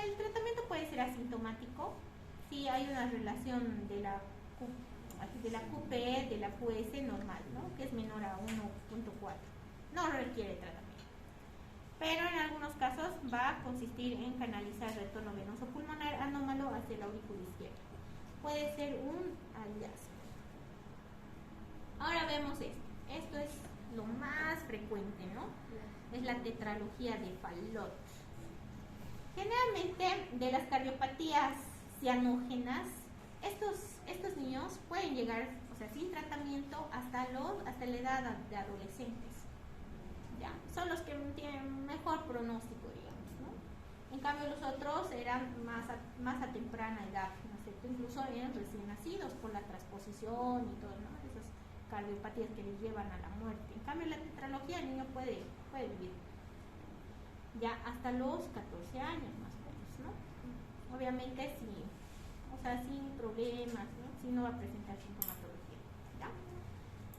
El tratamiento puede ser asintomático si hay una relación de la QPE, de la QS normal, ¿no? Que es menor a 1.4. No requiere tratamiento. pero en algunos casos va a consistir en canalizar el retorno venoso pulmonar anómalo hacia el aurículo izquierdo. Puede ser un hallazgo. Ahora vemos esto. Esto es lo más frecuente, ¿no? Es la tetralogía de Fallot. Generalmente, de las cardiopatías cianógenas, estos niños pueden llegar, o sea, sin tratamiento hasta la edad de adolescentes. ¿Ya? Son los que tienen mejor pronóstico, digamos, ¿no? En cambio, los otros eran más a temprana edad, ¿no es cierto? Incluso eran recién nacidos por la transposición y todo, ¿no? Esas cardiopatías que les llevan a la muerte. En cambio, la tetralogía el niño puede vivir ya hasta los 14 años más o menos, ¿no? Obviamente sin problemas, ¿no? Si no va a presentar sintomatología, ¿ya?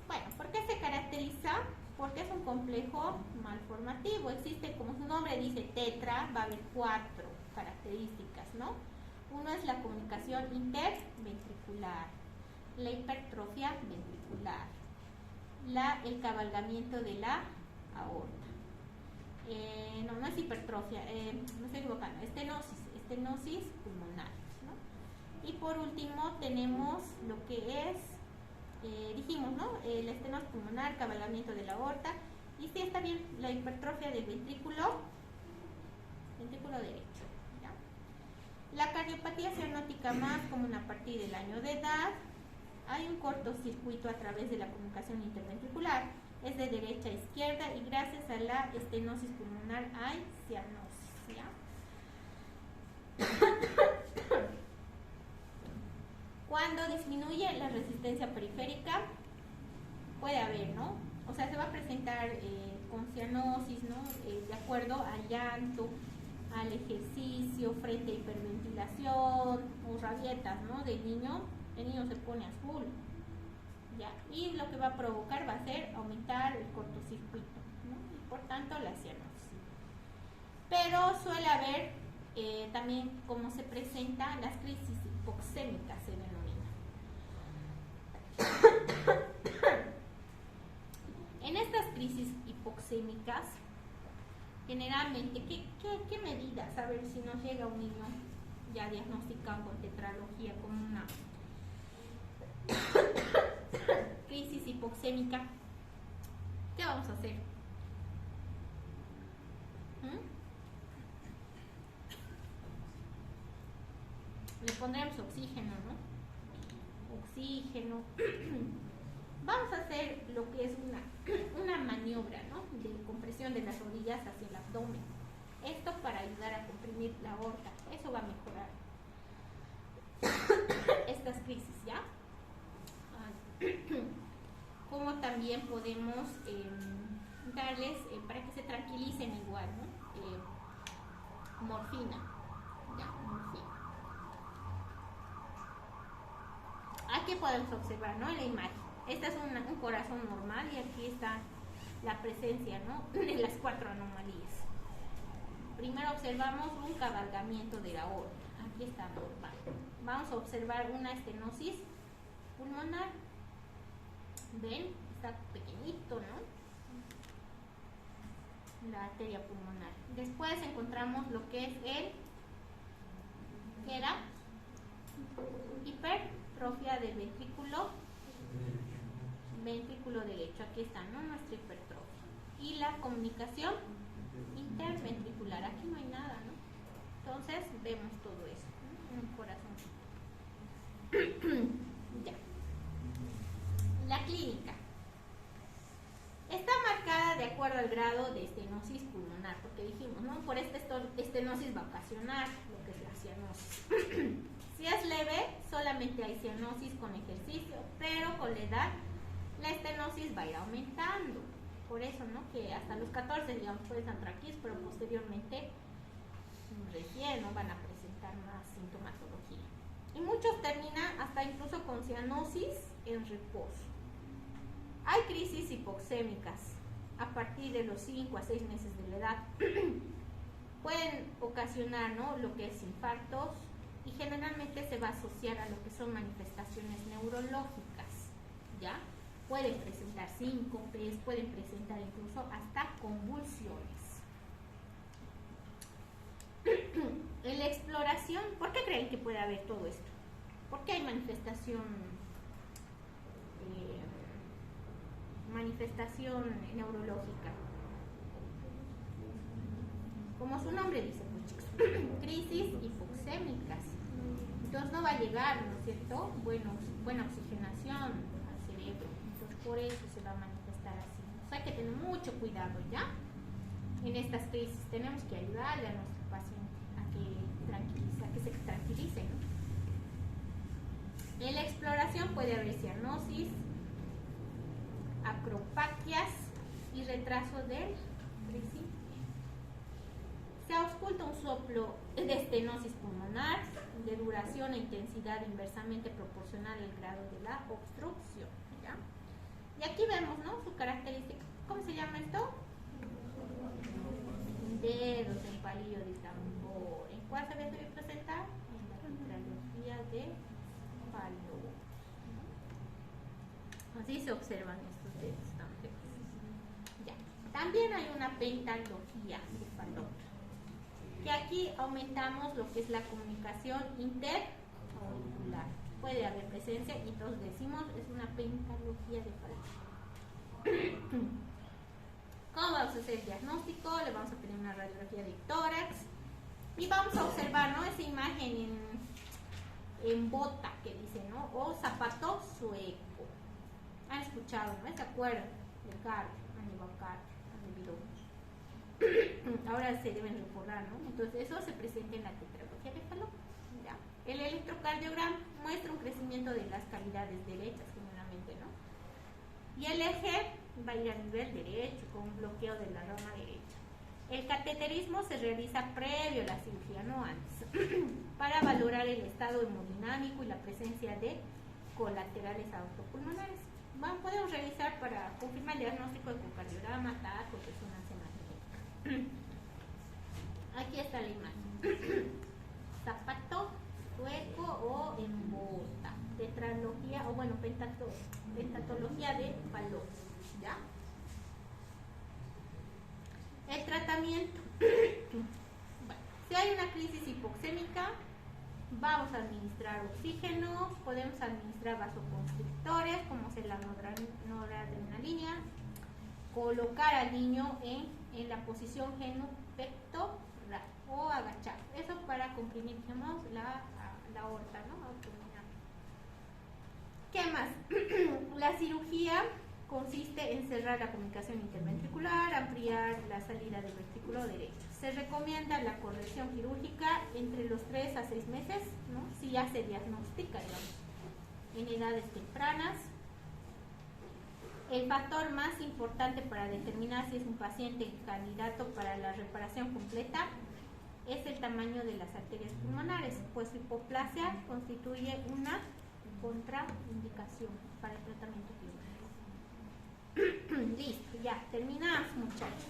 Bueno, ¿por qué se caracteriza? Porque es un complejo malformativo. Existe, como su nombre dice, tetra, va a haber 4 características, ¿no? Uno es la comunicación interventricular, la hipertrofia ventricular, el cabalgamiento de la aorta. No es hipertrofia, no estoy equivocando, estenosis pulmonar, ¿no? Y por último tenemos lo que es, dijimos, ¿no? La estenosis pulmonar, cabalgamiento de la aorta, y sí está bien, la hipertrofia del ventrículo derecho, ¿ya? La cardiopatía cianótica más común a partir del año de edad. Hay un cortocircuito a través de la comunicación interventricular, es de derecha a izquierda y gracias a la estenosis pulmonar hay cianosis, ¿ya? Cuando disminuye la resistencia periférica, puede haber, ¿no? O sea, se va a presentar con cianosis, ¿no? De acuerdo al llanto, al ejercicio, frente a hiperventilación o rabietas, ¿no? Del niño. El niño se pone azul, ¿ya? Y lo que va a provocar va a ser aumentar el cortocircuito, ¿no? Y por tanto la cianosis. Pero suele haber también, como se presentan las crisis hipoxémicas, se denomina. En estas crisis hipoxémicas, generalmente, ¿qué medidas? A ver si nos llega un niño ya diagnosticado con tetralogía, con una crisis hipoxémica, ¿qué vamos a hacer? Le pondremos oxígeno, ¿no? Oxígeno. Vamos a hacer lo que es una maniobra, ¿no? De compresión de las rodillas hacia el abdomen. Esto para ayudar a comprimir la aorta. Eso va a mejorar estas crisis, ¿ya? Como tambi't podemos darles, para que se tranquilicen igual, ¿no? Morfina, ¿ya? Morfina. Aquí podemos observar, ¿no? En la imagen. Este es un corazón normal y aquí está la presencia, ¿no? De las 4 anomalías. Primero observamos un cabalgamiento de la aorta. Aquí está normal. Vamos a observar una estenosis pulmonar. ¿Ven? Está pequeñito, ¿no? La arteria pulmonar. Después encontramos lo que es hipertrofia del ventrículo derecho. Aquí está, ¿no? Nuestra hipertrofia. Y la comunicación interventricular. Aquí no hay nada, ¿no? Entonces vemos todo eso, ¿no? Un corazón. Ya. La clínica está marcada de acuerdo al grado de estenosis pulmonar, porque dijimos, ¿no? Por esta estenosis va a ocasionar lo que es la cianosis. Si es leve, solamente hay cianosis con ejercicio, pero con la edad la estenosis va a ir aumentando. Por eso, ¿no? Que hasta los 14, digamos, puede estar tranquilos, pero posteriormente recién no van a presentar más sintomatología. Y muchos terminan hasta incluso con cianosis en reposo. Hay crisis hipoxémicas a partir de los 5 a 6 meses de la edad. Pueden ocasionar, ¿no? Lo que es infartos y generalmente se va a asociar a lo que son manifestaciones neurológicas, ¿ya? Pueden presentar síncopes, pueden presentar incluso hasta convulsiones, En la exploración, ¿por qué creen que puede haber todo esto? ¿Por qué hay manifestación neurológica? Como su nombre dice, pues chicos, crisis hipoxémicas. Entonces no va a llegar, ¿no es cierto? Buena oxigenación al cerebro. Entonces por eso se va a manifestar así. Entonces hay que tener mucho cuidado, ¿ya? En estas crisis tenemos que ayudarle a nuestro paciente a que se tranquilice, ¿no? En la exploración puede haber cianosis, acropaquias y retraso del principio. Se ausculta un soplo de estenosis pulmonar de duración e intensidad inversamente proporcional al grado de la obstrucción, ¿ya? Y aquí vemos, ¿no?, su característica. ¿Cómo se llama esto? Dedos en palillo de tambor. ¿En cuál se debe presentar? En la tetralogía de Fallot. Así se observan estos dedos tan feos. Ya. También hay una pentalogía de Fallot, que aquí aumentamos lo que es la comunicación interauricular. Puede haber presencia y todos decimos es una pentalogía de Fallot. ¿Cómo vamos a hacer el diagnóstico? Le vamos a pedir una radiografía de tórax y vamos a observar, ¿no?, esa imagen en bota que dice, ¿no?, o zapato sueco. ¿Han escuchado, no? ¿Se acuerdan del cardio, Aníbal Cardio, ahora se deben recordar, ¿no? Entonces eso se presenta en la tetralogía de Fallot, ¿ya? El electrocardiograma muestra un crecimiento de las cavidades derechas generalmente, ¿no? Y el eje va a ir a nivel derecho con un bloqueo de la rama derecha. El cateterismo se realiza previo a la cirugía, no antes, para valorar el estado hemodinámico y la presencia de colaterales aortopulmonares. Podemos realizar para confirmar el diagnóstico de ecocardiograma, TAC o resonancia magnética. Aquí está la imagen. Zapato sueco o en bota. Tetralogía, o bueno, pentatología de Fallot, ¿ya? El tratamiento. Bueno, si hay una crisis hipoxémica, vamos a administrar oxígeno, podemos administrar vasoconstrictores, como es la noradrenalina, colocar al niño en la posición genupectoral o agachado. Eso para comprimir, digamos, la aorta, ¿no?, abdominal. ¿Qué más? La cirugía consiste en cerrar la comunicación interventricular, ampliar la salida del ventrículo derecho. Se recomienda la corrección quirúrgica entre los 3 a 6 meses, ¿no?, si ya se diagnostica, digamos, en edades tempranas. El factor más importante para determinar si es un paciente candidato para la reparación completa es el tamaño de las arterias pulmonares, pues su hipoplasia constituye una contraindicación para el tratamiento quirúrgico. Listo, ya terminamos, muchachos.